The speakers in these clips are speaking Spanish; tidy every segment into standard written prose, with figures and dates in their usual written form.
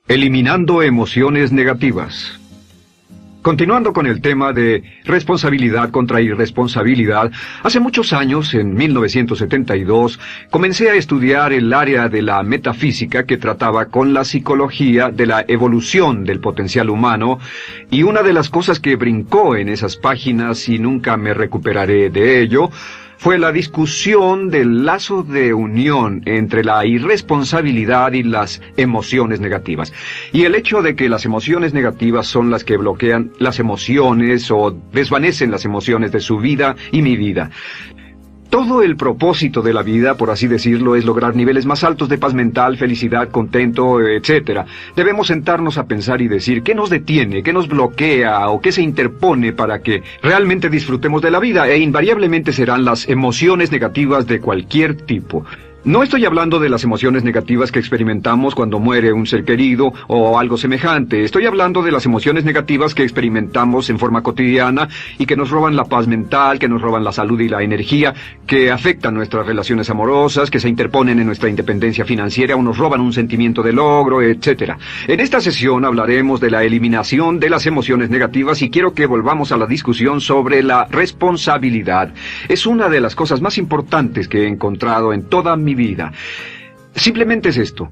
Eliminando emociones negativas. Continuando con el tema de responsabilidad contra irresponsabilidad, hace muchos años, en 1972, comencé a estudiar el área de la metafísica que trataba con la psicología de la evolución del potencial humano, y una de las cosas que brincó en esas páginas, y nunca me recuperaré de ello, fue la discusión del lazo de unión entre la irresponsabilidad y las emociones negativas. Y el hecho de que las emociones negativas son las que bloquean las emociones o desvanecen las emociones de su vida y mi vida. Todo el propósito de la vida, por así decirlo, es lograr niveles más altos de paz mental, felicidad, contento, etc. Debemos sentarnos a pensar y decir qué nos detiene, qué nos bloquea o qué se interpone para que realmente disfrutemos de la vida, e invariablemente serán las emociones negativas de cualquier tipo. No estoy hablando de las emociones negativas que experimentamos cuando muere un ser querido o algo semejante. Estoy hablando de las emociones negativas que experimentamos en forma cotidiana y que nos roban la paz mental, que nos roban la salud y la energía, que afectan nuestras relaciones amorosas, que se interponen en nuestra independencia financiera o nos roban un sentimiento de logro, etc. En esta sesión hablaremos de la eliminación de las emociones negativas y quiero que volvamos a la discusión sobre la responsabilidad. Es una de las cosas más importantes que he encontrado en toda mi vida. Simplemente es esto.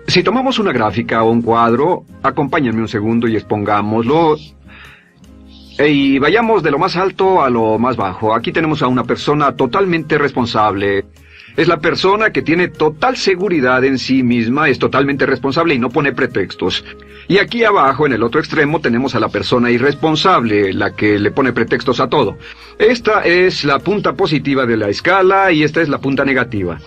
Si tomamos una gráfica o un cuadro, acompáñenme un segundo y expongámoslo. Y vayamos de lo más alto a lo más bajo. Aquí tenemos a una persona totalmente responsable. Es la persona que tiene total seguridad en sí misma, es totalmente responsable y no pone pretextos. Y aquí abajo, en el otro extremo, tenemos a la persona irresponsable, la que le pone pretextos a todo. Esta es la punta positiva de la escala y esta es la punta negativa.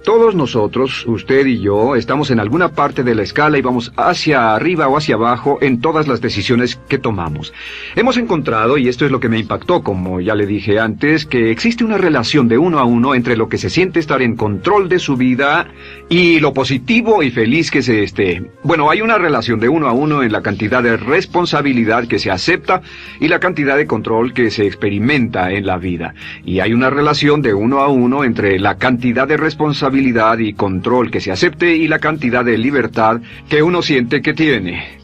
Todos nosotros, usted y yo, estamos en alguna parte de la escala y vamos hacia arriba o hacia abajo en todas las decisiones que tomamos. Hemos encontrado, y esto es lo que me impactó, como ya le dije antes, que existe una relación de uno a uno entre lo que se siente estar en control de su vida y lo positivo y feliz que se esté. Bueno, hay una relación de uno a uno en la cantidad de responsabilidad que se acepta y la cantidad de control que se experimenta en la vida. Y hay una relación de uno a uno entre la cantidad de responsabilidad y control que se acepte y la cantidad de libertad que uno siente que tiene.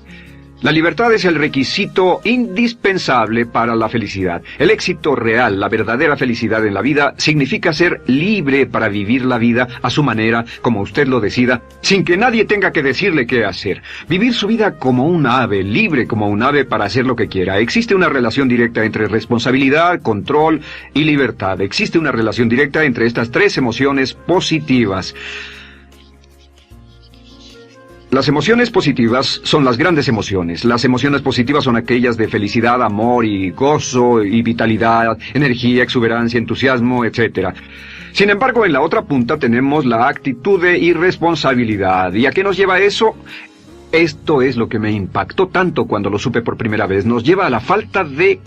La libertad es el requisito indispensable para la felicidad. El éxito real, la verdadera felicidad en la vida, significa ser libre para vivir la vida a su manera, como usted lo decida, sin que nadie tenga que decirle qué hacer. Vivir su vida como un ave, libre como un ave para hacer lo que quiera. Existe una relación directa entre responsabilidad, control y libertad. Existe una relación directa entre estas tres emociones positivas. Las emociones positivas son las grandes emociones. Las emociones positivas son aquellas de felicidad, amor y gozo y vitalidad, energía, exuberancia, entusiasmo, etc. Sin embargo, en la otra punta tenemos la actitud de irresponsabilidad. ¿Y a qué nos lleva eso? Esto es lo que me impactó tanto cuando lo supe por primera vez. Nos lleva a la falta de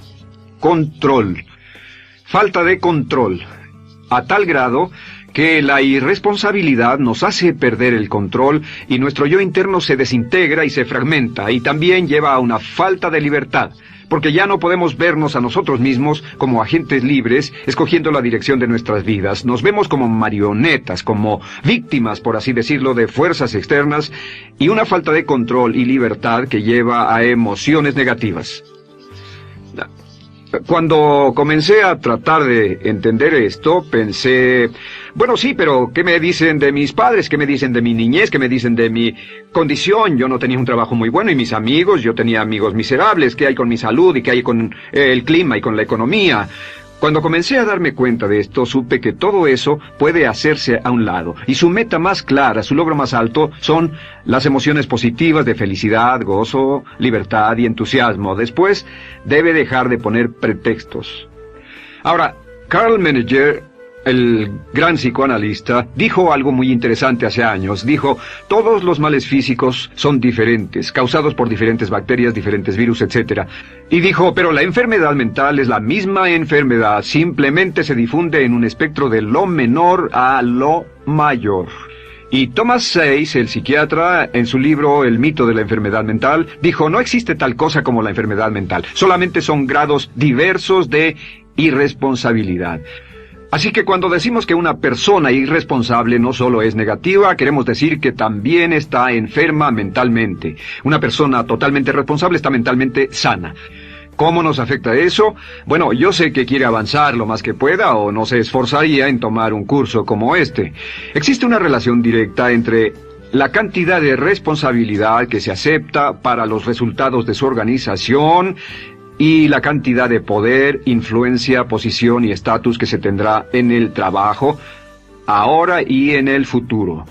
control. Falta de control. A tal grado que la irresponsabilidad nos hace perder el control y nuestro yo interno se desintegra y se fragmenta, y también lleva a una falta de libertad, porque ya no podemos vernos a nosotros mismos como agentes libres, escogiendo la dirección de nuestras vidas. Nos vemos como marionetas, como víctimas, por así decirlo, de fuerzas externas, y una falta de control y libertad que lleva a emociones negativas. Cuando comencé a tratar de entender esto, pensé, bueno, sí, pero ¿qué me dicen de mis padres? ¿Qué me dicen de mi niñez? ¿Qué me dicen de mi condición? Yo no tenía un trabajo muy bueno y mis amigos, yo tenía amigos miserables. ¿Qué hay con mi salud y qué hay con el clima y con la economía? Cuando comencé a darme cuenta de esto, supe que todo eso puede hacerse a un lado. Y su meta más clara, su logro más alto, son las emociones positivas de felicidad, gozo, libertad y entusiasmo. Después, debe dejar de poner pretextos. Ahora, Carl Menninger, el gran psicoanalista, dijo algo muy interesante hace años. Dijo, todos los males físicos son diferentes, causados por diferentes bacterias, diferentes virus, etc. Y dijo, pero la enfermedad mental es la misma enfermedad, simplemente se difunde en un espectro de lo menor a lo mayor. Y Thomas Sayce, el psiquiatra, en su libro El mito de la enfermedad mental, dijo, no existe tal cosa como la enfermedad mental, solamente son grados diversos de irresponsabilidad. Así que cuando decimos que una persona irresponsable no solo es negativa, queremos decir que también está enferma mentalmente. Una persona totalmente responsable está mentalmente sana. ¿Cómo nos afecta eso? Bueno, yo sé que quiere avanzar lo más que pueda o no se esforzaría en tomar un curso como este. Existe una relación directa entre la cantidad de responsabilidad que se acepta para los resultados de su organización y la cantidad de poder, influencia, posición y estatus que se tendrá en el trabajo, ahora y en el futuro.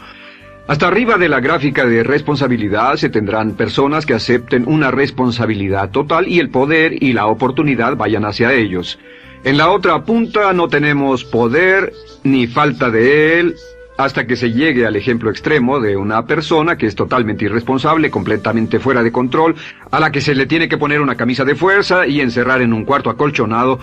Hasta arriba de la gráfica de responsabilidad se tendrán personas que acepten una responsabilidad total y el poder y la oportunidad vayan hacia ellos. En la otra punta no tenemos poder ni falta de él, hasta que se llegue al ejemplo extremo de una persona que es totalmente irresponsable, completamente fuera de control, a la que se le tiene que poner una camisa de fuerza y encerrar en un cuarto acolchonado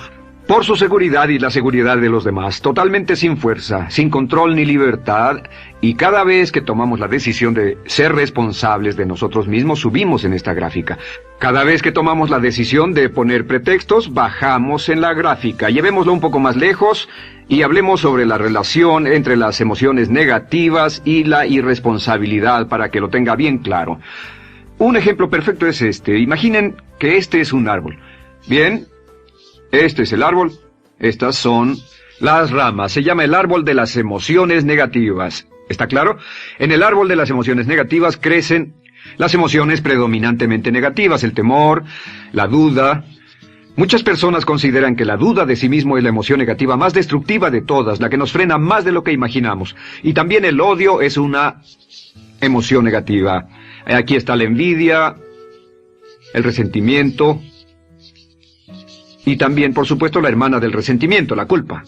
por su seguridad y la seguridad de los demás, totalmente sin fuerza, sin control ni libertad, y cada vez que tomamos la decisión de ser responsables de nosotros mismos, subimos en esta gráfica. Cada vez que tomamos la decisión de poner pretextos, bajamos en la gráfica. Llevémoslo un poco más lejos y hablemos sobre la relación entre las emociones negativas y la irresponsabilidad para que lo tenga bien claro. Un ejemplo perfecto es este. Imaginen que este es un árbol. Bien, este es el árbol, estas son las ramas. Se llama el árbol de las emociones negativas. ¿Está claro? En el árbol de las emociones negativas crecen las emociones predominantemente negativas, el temor, la duda. Muchas personas consideran que la duda de sí mismo es la emoción negativa más destructiva de todas, la que nos frena más de lo que imaginamos. Y también el odio es una emoción negativa. Aquí está la envidia, el resentimiento y también, por supuesto, la hermana del resentimiento, la culpa.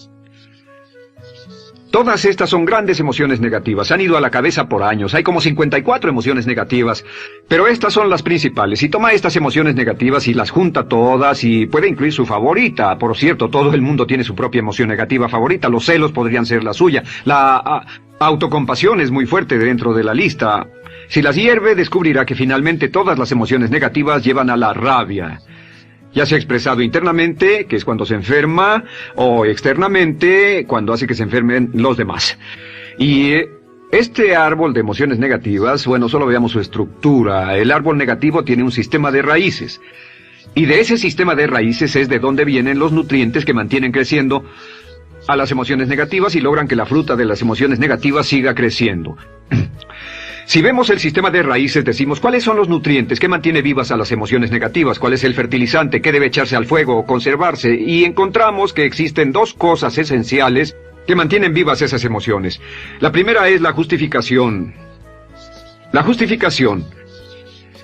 Todas estas son grandes emociones negativas. Han ido a la cabeza por años. Hay como 54 emociones negativas. Pero estas son las principales. Si toma estas emociones negativas y las junta todas y puede incluir su favorita. Por cierto, todo el mundo tiene su propia emoción negativa favorita. Los celos podrían ser la suya. La autocompasión es muy fuerte dentro de la lista. Si las hierve, descubrirá que finalmente todas las emociones negativas llevan a la rabia. Ya sea expresado internamente, que es cuando se enferma, o externamente, cuando hace que se enfermen los demás. Y este árbol de emociones negativas, bueno, solo veamos su estructura. El árbol negativo tiene un sistema de raíces. Y de ese sistema de raíces es de donde vienen los nutrientes que mantienen creciendo a las emociones negativas y logran que la fruta de las emociones negativas siga creciendo. Si vemos el sistema de raíces, decimos, ¿cuáles son los nutrientes que mantiene vivas a las emociones negativas? ¿Cuál es el fertilizante que debe echarse al fuego o conservarse? Y encontramos que existen dos cosas esenciales que mantienen vivas esas emociones. La primera es la justificación. La justificación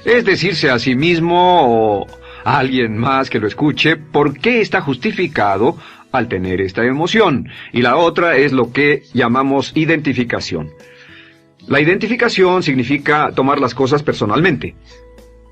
es decirse a sí mismo o a alguien más que lo escuche por qué está justificado al tener esta emoción. Y la otra es lo que llamamos identificación. La identificación significa tomar las cosas personalmente.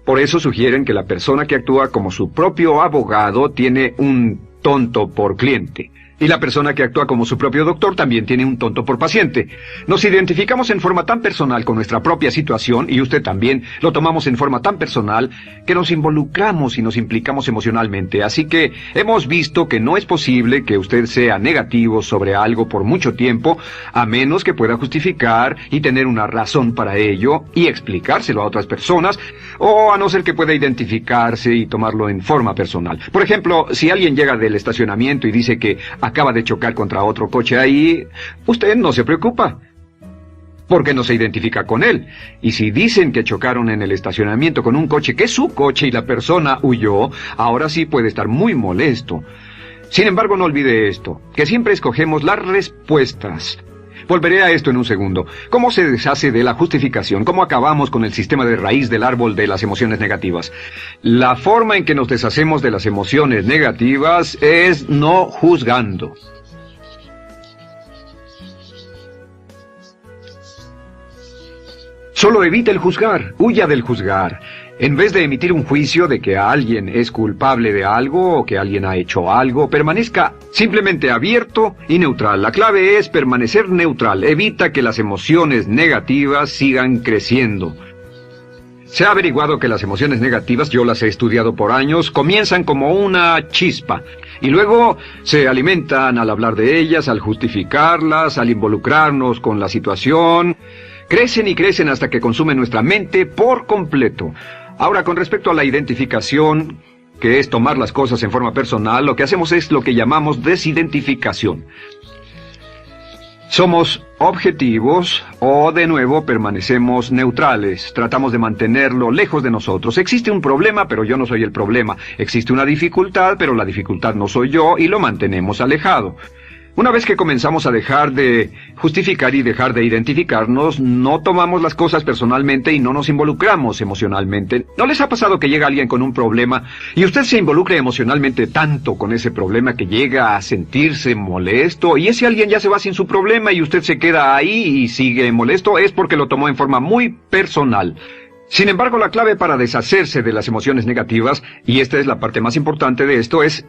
Por eso sugieren que la persona que actúa como su propio abogado tiene un tonto por cliente. Y la persona que actúa como su propio doctor también tiene un tonto por paciente. Nos identificamos en forma tan personal con nuestra propia situación, y usted también, lo tomamos en forma tan personal, que nos involucramos y nos implicamos emocionalmente. Así que hemos visto que no es posible que usted sea negativo sobre algo por mucho tiempo, a menos que pueda justificar y tener una razón para ello, y explicárselo a otras personas, o a no ser que pueda identificarse y tomarlo en forma personal. Por ejemplo, si alguien llega del estacionamiento y dice que acaba de chocar contra otro coche ahí, usted no se preocupa, porque no se identifica con él. Y si dicen que chocaron en el estacionamiento con un coche que es su coche y la persona huyó, ahora sí puede estar muy molesto. Sin embargo, no olvide esto, que siempre escogemos las respuestas. Volveré a esto en un segundo. ¿Cómo se deshace de la justificación? ¿Cómo acabamos con el sistema de raíz del árbol de las emociones negativas? La forma en que nos deshacemos de las emociones negativas es no juzgando. Solo evite el juzgar, huya del juzgar. En vez de emitir un juicio de que alguien es culpable de algo o que alguien ha hecho algo, permanezca simplemente abierto y neutral. La clave es permanecer neutral. Evita que las emociones negativas sigan creciendo. Se ha averiguado que las emociones negativas, yo las he estudiado por años, comienzan como una chispa y luego se alimentan al hablar de ellas, al justificarlas, al involucrarnos con la situación. Crecen y crecen hasta que consumen nuestra mente por completo. Ahora, con respecto a la identificación, que es tomar las cosas en forma personal, lo que hacemos es lo que llamamos desidentificación. Somos objetivos o, de nuevo, permanecemos neutrales. Tratamos de mantenerlo lejos de nosotros. Existe un problema, pero yo no soy el problema. Existe una dificultad, pero la dificultad no soy yo, y lo mantenemos alejado. Una vez que comenzamos a dejar de justificar y dejar de identificarnos, no tomamos las cosas personalmente y no nos involucramos emocionalmente. ¿No les ha pasado que llega alguien con un problema y usted se involucra emocionalmente tanto con ese problema que llega a sentirse molesto y ese alguien ya se va sin su problema y usted se queda ahí y sigue molesto? Es porque lo tomó en forma muy personal. Sin embargo, la clave para deshacerse de las emociones negativas, y esta es la parte más importante de esto, es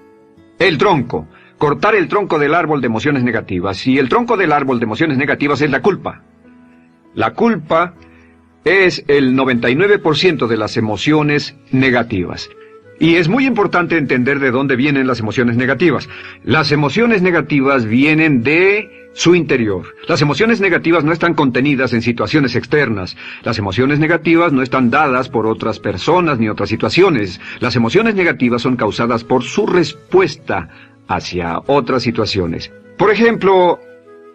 el tronco. Cortar el tronco del árbol de emociones negativas. Y el tronco del árbol de emociones negativas es la culpa. La culpa es el 99% de las emociones negativas. Y es muy importante entender de dónde vienen las emociones negativas. Las emociones negativas vienen de su interior. Las emociones negativas no están contenidas en situaciones externas. Las emociones negativas no están dadas por otras personas ni otras situaciones. Las emociones negativas son causadas por su respuesta hacia otras situaciones. Por ejemplo,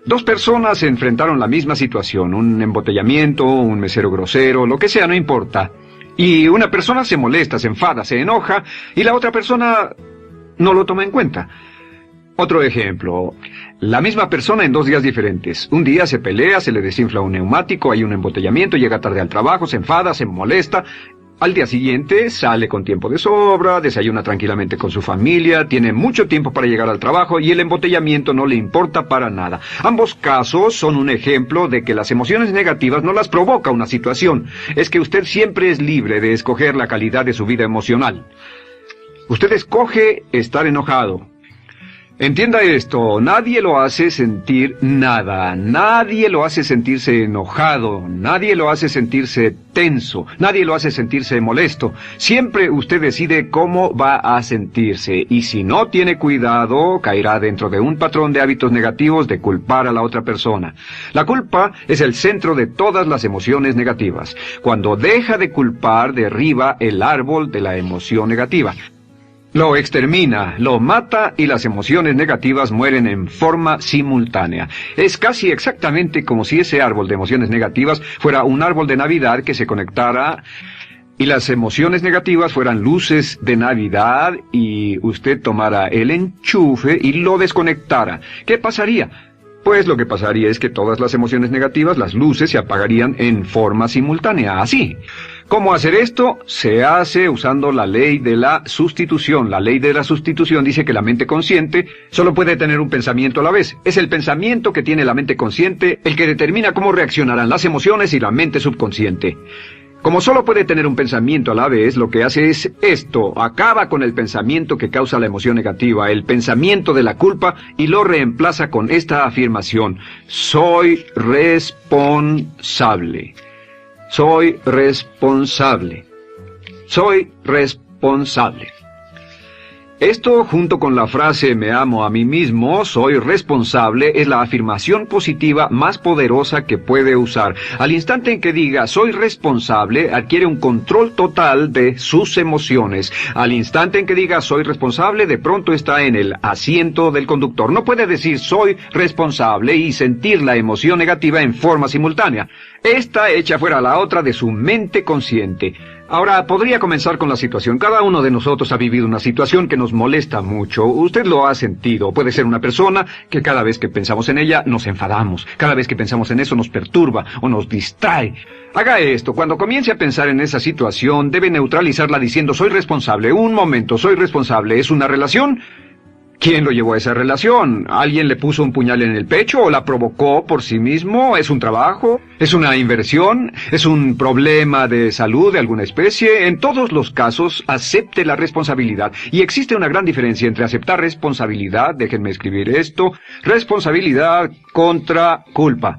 dos personas se enfrentaron la misma situación, un embotellamiento, un mesero grosero, lo que sea, no importa. Y una persona se molesta, se enfada, se enoja, y la otra persona no lo toma en cuenta. Otro ejemplo, la misma persona en 2 días diferentes. Un día se pelea, se le desinfla un neumático, hay un embotellamiento, llega tarde al trabajo, se enfada, se molesta. Al día siguiente sale con tiempo de sobra, desayuna tranquilamente con su familia, tiene mucho tiempo para llegar al trabajo y el embotellamiento no le importa para nada. Ambos casos son un ejemplo de que las emociones negativas no las provoca una situación. Es que usted siempre es libre de escoger la calidad de su vida emocional. Usted escoge estar enojado. Entienda esto, nadie lo hace sentir nada, nadie lo hace sentirse enojado, nadie lo hace sentirse tenso, nadie lo hace sentirse molesto. Siempre usted decide cómo va a sentirse y si no tiene cuidado, caerá dentro de un patrón de hábitos negativos de culpar a la otra persona. La culpa es el centro de todas las emociones negativas. Cuando deja de culpar, derriba el árbol de la emoción negativa. Lo extermina, lo mata y las emociones negativas mueren en forma simultánea. Es casi exactamente como si ese árbol de emociones negativas fuera un árbol de Navidad que se conectara y las emociones negativas fueran luces de Navidad y usted tomara el enchufe y lo desconectara. ¿Qué pasaría? Pues lo que pasaría es que todas las emociones negativas, las luces, se apagarían en forma simultánea, así. ¿Cómo hacer esto? Se hace usando la ley de la sustitución. La ley de la sustitución dice que la mente consciente solo puede tener un pensamiento a la vez. Es el pensamiento que tiene la mente consciente el que determina cómo reaccionarán las emociones y la mente subconsciente. Como solo puede tener un pensamiento a la vez, lo que hace es esto: acaba con el pensamiento que causa la emoción negativa, el pensamiento de la culpa, y lo reemplaza con esta afirmación: soy responsable. Soy responsable. Soy responsable. Esto, junto con la frase me amo a mí mismo, soy responsable, es la afirmación positiva más poderosa que puede usar. Al instante en que diga soy responsable, adquiere un control total de sus emociones. Al instante en que diga soy responsable, de pronto está en el asiento del conductor. No puede decir soy responsable y sentir la emoción negativa en forma simultánea. Esta echa fuera la otra de su mente consciente. Ahora, podría comenzar con la situación. Cada uno de nosotros ha vivido una situación que nos molesta mucho. Usted lo ha sentido. Puede ser una persona que cada vez que pensamos en ella nos enfadamos. Cada vez que pensamos en eso nos perturba o nos distrae. Haga esto. Cuando comience a pensar en esa situación, debe neutralizarla diciendo soy responsable. Un momento, soy responsable. ¿Es una relación? ¿Quién lo llevó a esa relación? ¿Alguien le puso un puñal en el pecho o la provocó por sí mismo? ¿Es un trabajo? ¿Es una inversión? ¿Es un problema de salud de alguna especie? En todos los casos, acepte la responsabilidad. Y existe una gran diferencia entre aceptar responsabilidad, déjenme escribir esto, responsabilidad contra culpa.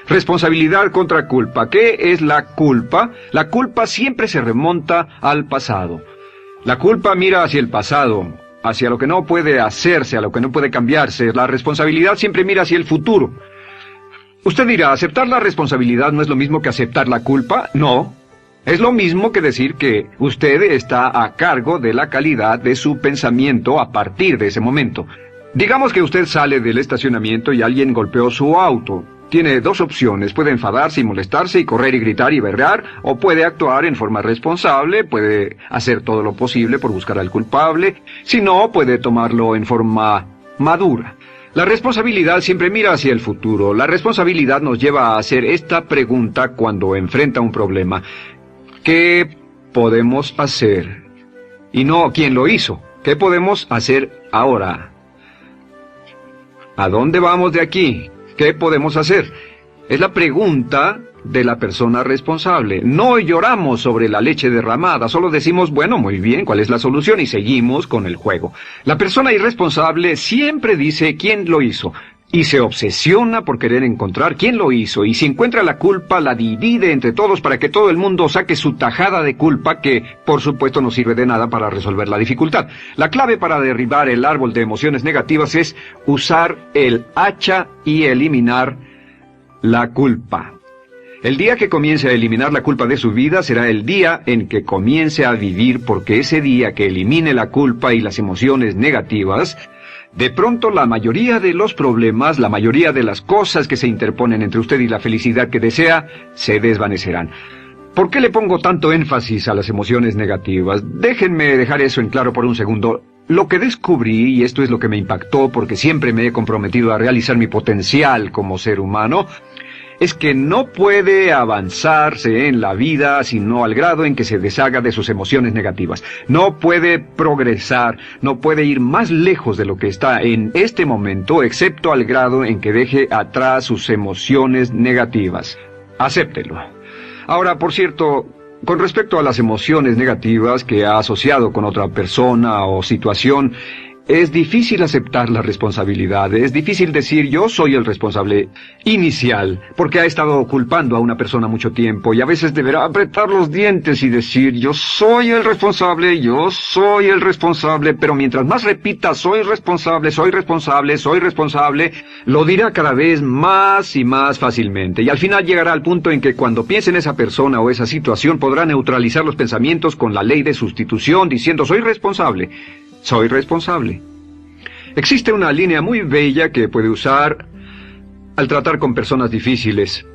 Responsabilidad contra culpa. ¿Qué es la culpa? La culpa siempre se remonta al pasado. La culpa mira hacia el pasado, hacia lo que no puede hacerse, a lo que no puede cambiarse. La responsabilidad siempre mira hacia el futuro. Usted dirá, ¿aceptar la responsabilidad no es lo mismo que aceptar la culpa? No. Es lo mismo que decir que usted está a cargo de la calidad de su pensamiento a partir de ese momento. Digamos que usted sale del estacionamiento y alguien golpeó su auto. Tiene dos opciones: puede enfadarse y molestarse y correr y gritar y berrear, o puede actuar en forma responsable, puede hacer todo lo posible por buscar al culpable. Si no, puede tomarlo en forma madura. La responsabilidad siempre mira hacia el futuro. La responsabilidad nos lleva a hacer esta pregunta cuando enfrenta un problema: ¿qué podemos hacer? Y no quién lo hizo. ¿Qué podemos hacer ahora? ¿A dónde vamos de aquí? ¿Qué podemos hacer? Es la pregunta de la persona responsable. No lloramos sobre la leche derramada, solo decimos, bueno, muy bien, ¿cuál es la solución? Y seguimos con el juego. La persona irresponsable siempre dice quién lo hizo, y se obsesiona por querer encontrar quién lo hizo, y si encuentra la culpa, la divide entre todos para que todo el mundo saque su tajada de culpa, que por supuesto no sirve de nada para resolver la dificultad. La clave para derribar el árbol de emociones negativas es usar el hacha y eliminar la culpa. El día que comience a eliminar la culpa de su vida será el día en que comience a vivir, porque ese día que elimine la culpa y las emociones negativas, de pronto la mayoría de los problemas, la mayoría de las cosas que se interponen entre usted y la felicidad que desea, se desvanecerán. ¿Por qué le pongo tanto énfasis a las emociones negativas? Déjenme dejar eso en claro por un segundo. Lo que descubrí, y esto es lo que me impactó porque siempre me he comprometido a realizar mi potencial como ser humano, es que no puede avanzarse en la vida sino al grado en que se deshaga de sus emociones negativas. No puede progresar, no puede ir más lejos de lo que está en este momento, excepto al grado en que deje atrás sus emociones negativas. Acéptelo. Ahora, por cierto, con respecto a las emociones negativas que ha asociado con otra persona o situación, es difícil aceptar la responsabilidad, es difícil decir yo soy el responsable inicial, porque ha estado culpando a una persona mucho tiempo y a veces deberá apretar los dientes y decir yo soy el responsable, pero mientras más repita soy responsable, lo dirá cada vez más y más fácilmente, y al final llegará al punto en que cuando piense en esa persona o esa situación podrá neutralizar los pensamientos con la ley de sustitución diciendo soy responsable. Existe una línea muy bella que puede usar al tratar con personas difíciles.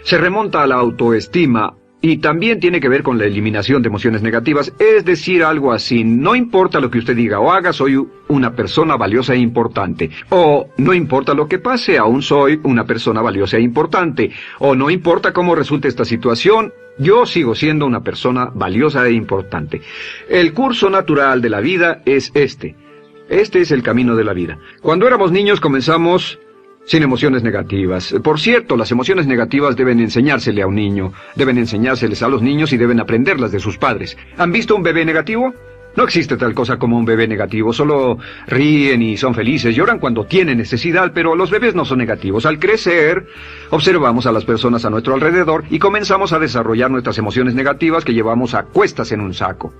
Se remonta a la autoestima y también tiene que ver con la eliminación de emociones negativas, es decir, algo así: no importa lo que usted diga o haga, soy una persona valiosa e importante. O no importa lo que pase, aún soy una persona valiosa e importante. O no importa cómo resulte esta situación, yo sigo siendo una persona valiosa e importante. El curso natural de la vida es este. Este es el camino de la vida. Cuando éramos niños comenzamos sin emociones negativas. Por cierto, las emociones negativas deben enseñársele a un niño, deben enseñárseles a los niños y deben aprenderlas de sus padres. ¿Han visto un bebé negativo? No existe tal cosa como un bebé negativo, solo ríen y son felices, lloran cuando tienen necesidad, pero los bebés no son negativos. Al crecer, observamos a las personas a nuestro alrededor y comenzamos a desarrollar nuestras emociones negativas que llevamos a cuestas en un saco.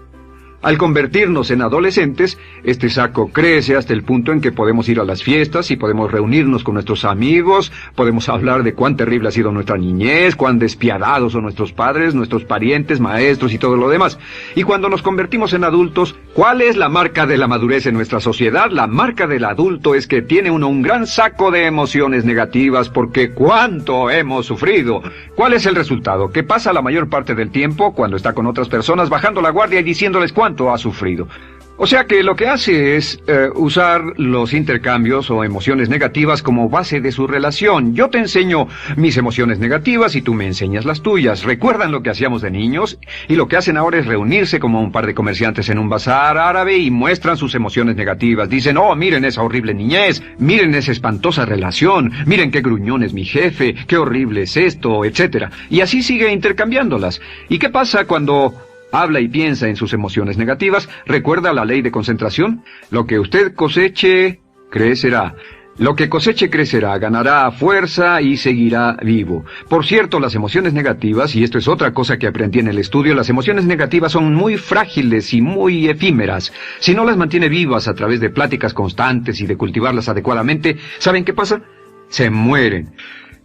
Al convertirnos en adolescentes, este saco crece hasta el punto en que podemos ir a las fiestas y podemos reunirnos con nuestros amigos, podemos hablar de cuán terrible ha sido nuestra niñez, cuán despiadados son nuestros padres, nuestros parientes, maestros y todo lo demás. Y cuando nos convertimos en adultos, ¿cuál es la marca de la madurez en nuestra sociedad? La marca del adulto es que tiene uno un gran saco de emociones negativas, porque ¿cuánto hemos sufrido? ¿Cuál es el resultado? Que pasa la mayor parte del tiempo, cuando está con otras personas, bajando la guardia y diciéndoles cuánto ha sufrido. O sea que lo que hace es usar los intercambios o emociones negativas como base de su relación. Yo te enseño mis emociones negativas y tú me enseñas las tuyas. ¿Recuerdan lo que hacíamos de niños? Y lo que hacen ahora es reunirse como un par de comerciantes en un bazar árabe y muestran sus emociones negativas. Dicen, oh, miren esa horrible niñez, miren esa espantosa relación, miren qué gruñón es mi jefe, qué horrible es esto, etcétera. Y así sigue intercambiándolas. ¿Y qué pasa cuando habla y piensa en sus emociones negativas? ¿Recuerda la ley de concentración? Lo que usted coseche, crecerá. Lo que coseche crecerá, ganará fuerza y seguirá vivo. Por cierto, las emociones negativas, y esto es otra cosa que aprendí en el estudio, las emociones negativas son muy frágiles y muy efímeras. Si no las mantiene vivas a través de pláticas constantes y de cultivarlas adecuadamente, ¿saben qué pasa? Se mueren.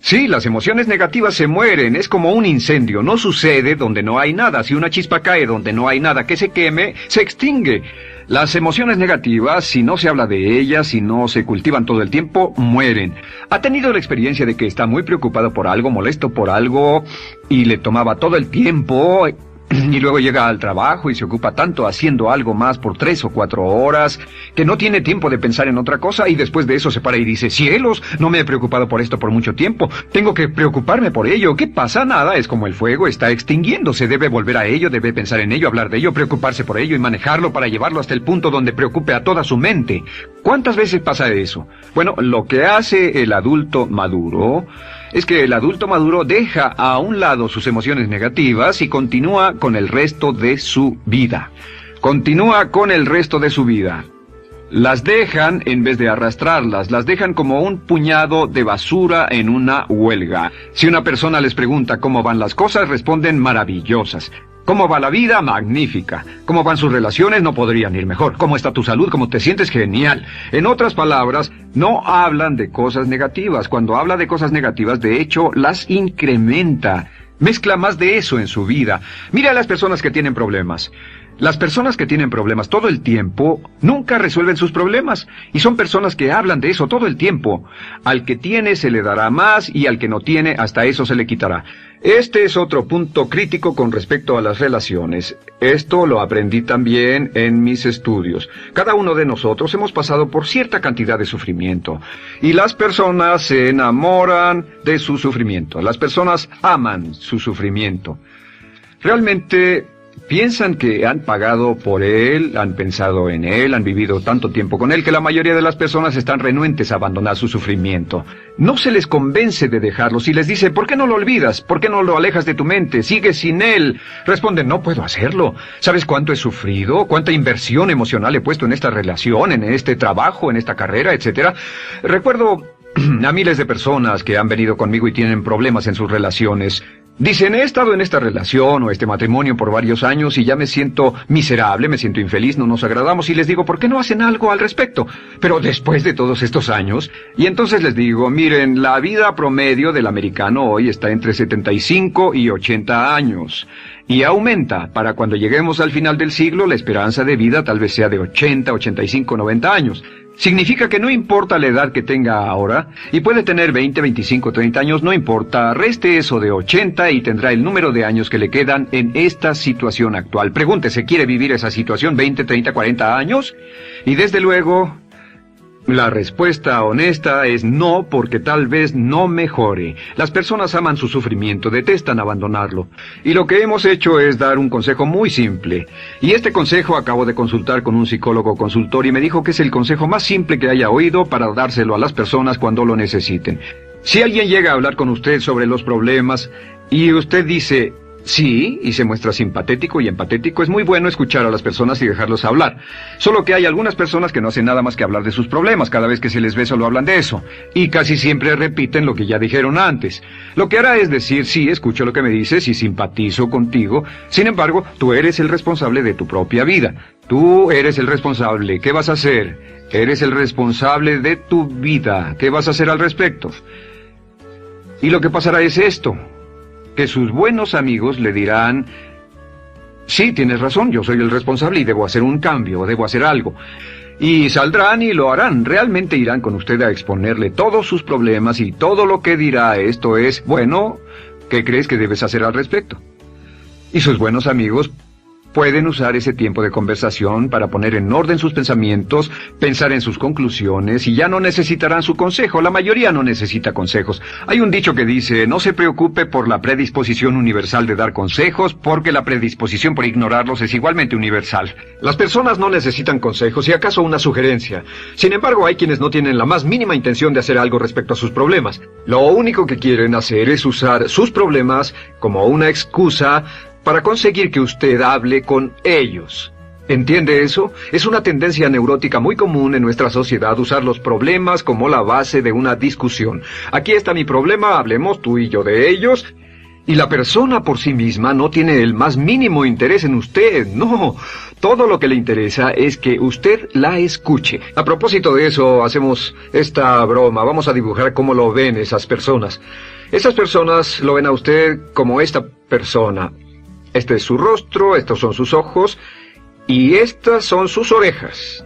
Sí, las emociones negativas se mueren, es como un incendio, no sucede donde no hay nada. Si una chispa cae donde no hay nada que se queme, se extingue. Las emociones negativas, si no se habla de ellas, si no se cultivan todo el tiempo, mueren. ¿Ha tenido la experiencia de que está muy preocupado por algo, molesto por algo, y le tomaba todo el tiempo, y luego llega al trabajo y se ocupa tanto haciendo algo más por 3 o 4 horas, que no tiene tiempo de pensar en otra cosa, y después de eso se para y dice, cielos, no me he preocupado por esto por mucho tiempo, tengo que preocuparme por ello? ¿Qué pasa? Nada, es como el fuego, está extinguiéndose, debe volver a ello, debe pensar en ello, hablar de ello, preocuparse por ello y manejarlo para llevarlo hasta el punto donde preocupe a toda su mente. ¿Cuántas veces pasa eso? Bueno, lo que hace el adulto maduro es que el adulto maduro deja a un lado sus emociones negativas y continúa con el resto de su vida. Continúa con el resto de su vida. Las dejan en vez de arrastrarlas, las dejan como un puñado de basura en una huelga. Si una persona les pregunta cómo van las cosas, responden maravillosas. ¿Cómo va la vida? Magnífica. ¿Cómo van sus relaciones? No podrían ir mejor. ¿Cómo está tu salud? ¿Cómo te sientes? Genial. En otras palabras, no hablan de cosas negativas. Cuando habla de cosas negativas, de hecho, las incrementa. Mezcla más de eso en su vida. Mira a las personas que tienen problemas. Las personas que tienen problemas todo el tiempo nunca resuelven sus problemas, y son personas que hablan de eso todo el tiempo. Al que tiene se le dará más, y al que no tiene hasta eso se le quitará. Este es otro punto crítico con respecto a las relaciones. Esto lo aprendí también en mis estudios. Cada uno de nosotros hemos pasado por cierta cantidad de sufrimiento, y las personas se enamoran de su sufrimiento. Las personas aman su sufrimiento. Realmente piensan que han pagado por él, han pensado en él, han vivido tanto tiempo con él, que la mayoría de las personas están renuentes a abandonar su sufrimiento. No se les convence de dejarlo. Si les dice, ¿por qué no lo olvidas? ¿Por qué no lo alejas de tu mente? ¿Sigues sin él? Responden, no puedo hacerlo. ¿Sabes cuánto he sufrido? ¿Cuánta inversión emocional he puesto en esta relación, en este trabajo, en esta carrera, etcétera? Recuerdo a miles de personas que han venido conmigo y tienen problemas en sus relaciones. Dicen, he estado en esta relación o este matrimonio por varios años y ya me siento miserable, me siento infeliz, no nos agradamos, y les digo, ¿por qué no hacen algo al respecto? Pero después de todos estos años, y entonces les digo, miren, la vida promedio del americano hoy está entre 75 y 80 años. Y aumenta. Para cuando lleguemos al final del siglo, la esperanza de vida tal vez sea de 80, 85, 90 años. Significa que no importa la edad que tenga ahora, y puede tener 20, 25, 30 años, no importa, reste eso de 80 y tendrá el número de años que le quedan en esta situación actual. Pregúntese, ¿quiere vivir esa situación 20, 30, 40 años? Y desde luego, la respuesta honesta es no, porque tal vez no mejore. Las personas aman su sufrimiento, detestan abandonarlo. Y lo que hemos hecho es dar un consejo muy simple. Y este consejo acabo de consultar con un psicólogo consultor y me dijo que es el consejo más simple que haya oído para dárselo a las personas cuando lo necesiten. Si alguien llega a hablar con usted sobre los problemas y usted dice sí, y se muestra simpatético y empatético, es muy bueno escuchar a las personas y dejarlos hablar. Solo que hay algunas personas que no hacen nada más que hablar de sus problemas. Cada vez que se les ve solo hablan de eso. Y casi siempre repiten lo que ya dijeron antes. Lo que hará es decir, sí, escucho lo que me dices y simpatizo contigo. Sin embargo, tú eres el responsable de tu propia vida. Tú eres el responsable. ¿Qué vas a hacer? Eres el responsable de tu vida. ¿Qué vas a hacer al respecto? Y lo que pasará es esto, que sus buenos amigos le dirán, sí, tienes razón, yo soy el responsable y debo hacer un cambio, debo hacer algo. Y saldrán y lo harán, realmente irán con usted a exponerle todos sus problemas y todo lo que dirá esto es, bueno, ¿qué crees que debes hacer al respecto? Y sus buenos amigos pueden usar ese tiempo de conversación para poner en orden sus pensamientos, pensar en sus conclusiones, y ya no necesitarán su consejo. La mayoría no necesita consejos. Hay un dicho que dice, no se preocupe por la predisposición universal de dar consejos, porque la predisposición por ignorarlos es igualmente universal. Las personas no necesitan consejos, y acaso una sugerencia. Sin embargo, hay quienes no tienen la más mínima intención de hacer algo respecto a sus problemas. Lo único que quieren hacer es usar sus problemas como una excusa para conseguir que usted hable con ellos. ¿Entiende eso? Es una tendencia neurótica muy común en nuestra sociedad usar los problemas como la base de una discusión. Aquí está mi problema, hablemos tú y yo de ellos. Y la persona por sí misma no tiene el más mínimo interés en usted, no. Todo lo que le interesa es que usted la escuche. A propósito de eso, hacemos esta broma. Vamos a dibujar cómo lo ven esas personas. Esas personas lo ven a usted como esta persona. Este es su rostro, estos son sus ojos, y estas son sus orejas.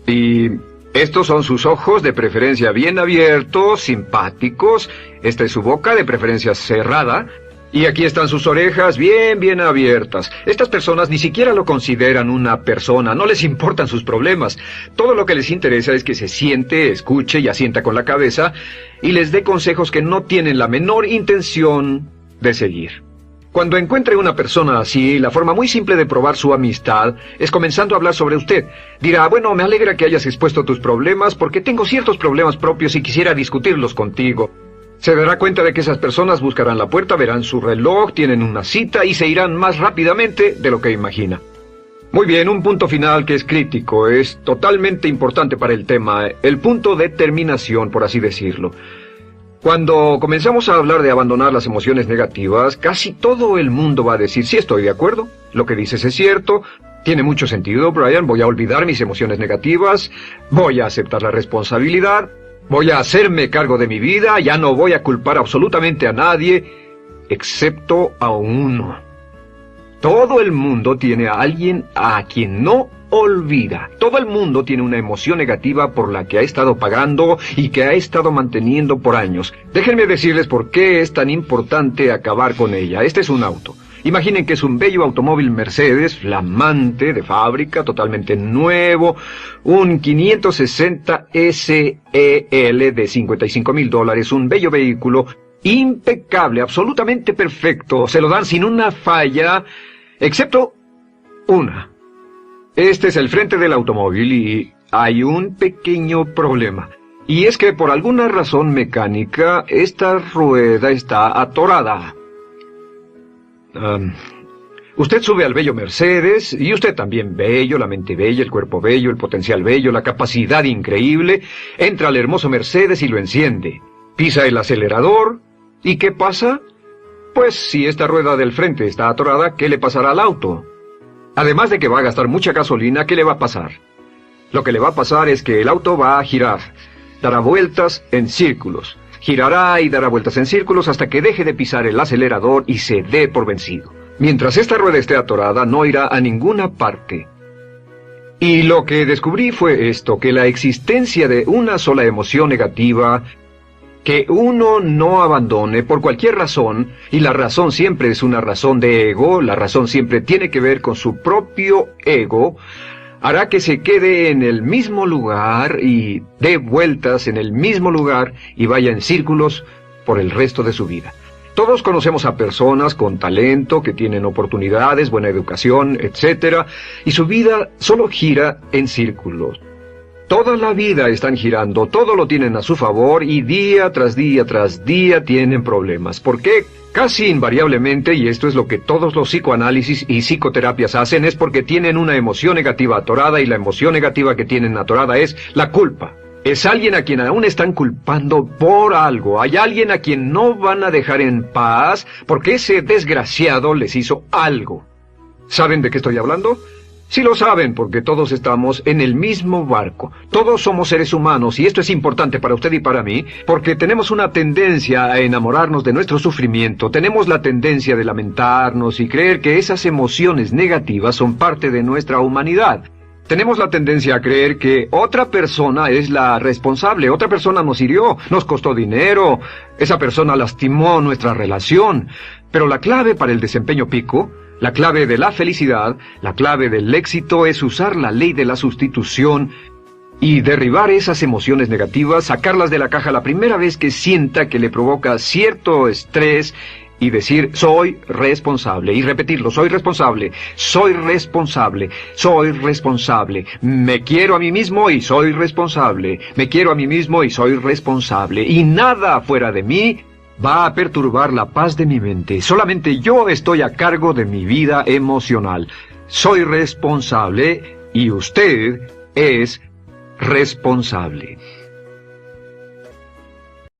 Y estos son sus ojos, de preferencia bien abiertos, simpáticos. Esta es su boca, de preferencia cerrada. Y aquí están sus orejas bien abiertas. Estas personas ni siquiera lo consideran una persona, no les importan sus problemas. Todo lo que les interesa es que se siente, escuche y asienta con la cabeza y les dé consejos que no tienen la menor intención de seguir. Cuando encuentre una persona así, la forma muy simple de probar su amistad es comenzando a hablar sobre usted. Dirá, bueno, me alegra que hayas expuesto tus problemas porque tengo ciertos problemas propios y quisiera discutirlos contigo. Se dará cuenta de que esas personas buscarán la puerta, verán su reloj, tienen una cita y se irán más rápidamente de lo que imagina. Muy bien, un punto final que es crítico, es totalmente importante para el tema, el punto de terminación, por así decirlo. Cuando comenzamos a hablar de abandonar las emociones negativas, casi todo el mundo va a decir, sí, estoy de acuerdo, lo que dices es cierto, tiene mucho sentido, Brian, voy a olvidar mis emociones negativas, voy a aceptar la responsabilidad, voy a hacerme cargo de mi vida, ya no voy a culpar absolutamente a nadie, excepto a uno. Todo el mundo tiene a alguien a quien no olvida. Todo el mundo tiene una emoción negativa por la que ha estado pagando y que ha estado manteniendo por años. Déjenme decirles por qué es tan importante acabar con ella. Este es un auto. Imaginen que es un bello automóvil Mercedes, flamante, de fábrica, totalmente nuevo, un 560 SEL de $55,000, un bello vehículo, impecable, absolutamente perfecto, se lo dan sin una falla, excepto una. Este es el frente del automóvil y hay un pequeño problema. Y es que por alguna razón mecánica, esta rueda está atorada. Usted sube al bello Mercedes, y usted también bello, la mente bella, el cuerpo bello, el potencial bello, la capacidad increíble, entra al hermoso Mercedes y lo enciende. Pisa el acelerador, ¿y qué pasa? Pues si esta rueda del frente está atorada, ¿qué le pasará al auto? Además de que va a gastar mucha gasolina, ¿qué le va a pasar? Lo que le va a pasar es que el auto va a girar, dará vueltas en círculos. Girará y dará vueltas en círculos hasta que deje de pisar el acelerador y se dé por vencido. Mientras esta rueda esté atorada, no irá a ninguna parte. Y lo que descubrí fue esto, que la existencia de una sola emoción negativa que uno no abandone por cualquier razón, y la razón siempre es una razón de ego, la razón siempre tiene que ver con su propio ego, hará que se quede en el mismo lugar y dé vueltas en el mismo lugar y vaya en círculos por el resto de su vida. Todos conocemos a personas con talento, que tienen oportunidades, buena educación, etc., y su vida solo gira en círculos. Toda la vida están girando, todo lo tienen a su favor y día tras día tras día tienen problemas. ¿Por qué? Casi invariablemente, y esto es lo que todos los psicoanálisis y psicoterapias hacen, es porque tienen una emoción negativa atorada y la emoción negativa que tienen atorada es la culpa. Es alguien a quien aún están culpando por algo. Hay alguien a quien no van a dejar en paz porque ese desgraciado les hizo algo. ¿Saben de qué estoy hablando? Sí lo saben, porque todos estamos en el mismo barco. Todos somos seres humanos, y esto es importante para usted y para mí, porque tenemos una tendencia a enamorarnos de nuestro sufrimiento. Tenemos la tendencia de lamentarnos y creer que esas emociones negativas son parte de nuestra humanidad. Tenemos la tendencia a creer que otra persona es la responsable, otra persona nos hirió, nos costó dinero, esa persona lastimó nuestra relación. Pero la clave para el desempeño pico, la clave de la felicidad, la clave del éxito es usar la ley de la sustitución y derribar esas emociones negativas, sacarlas de la caja la primera vez que sienta que le provoca cierto estrés y decir, soy responsable, y repetirlo, soy responsable, soy responsable, soy responsable, me quiero a mí mismo y soy responsable, me quiero a mí mismo y soy responsable, y nada fuera de mí va a perturbar la paz de mi mente. Solamente yo estoy a cargo de mi vida emocional. Soy responsable y usted es responsable.